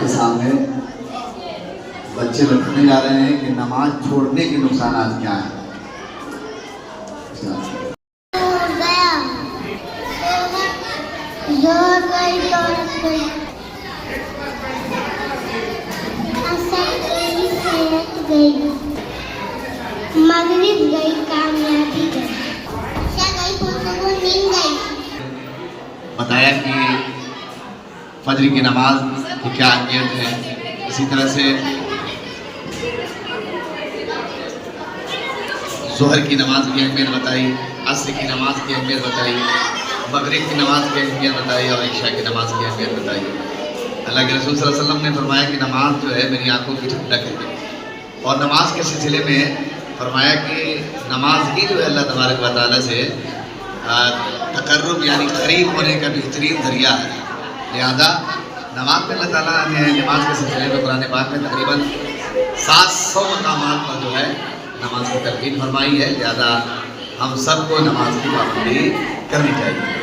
आपके सामने बच्चे बताने जा रहे हैं कि नमाज छोड़ने के नुकसान क्या हैं। मगरिब गई, कामयाबी गई, गई पुरसकून नींद गई। बताया कि फजर की नमाज की क्या अहमियत है। इसी तरह से ज़ोहर की नमाज की अहमियत बताई, असर की नमाज की अहमियत बताई, मगरिब की नमाज की अहमियत बताई और इशा की नमाज की अहमियत बताई। अल्लाह के रसूल सल्लल्लाहु अलैहि वसल्लम ने फरमाया कि नमाज जो है मेरी आंखों की ठंडक है। और नमाज के सिलसिले में फरमाया कि नमाज ही जो है अल्लाह तबारक व तआला से तकर्रुब यानी करीब होने का बेहतरीन ज़रिया है। लिहाजा नमाज में अल्लाह ताला ने नमाज के सिलसिले में कुरान पाक में तकरीबन 700 मकामात पर जो है नमाज की तरकीब फरमाई है। लिहाजा हम सबको नमाज की पाबंदी करनी चाहिए।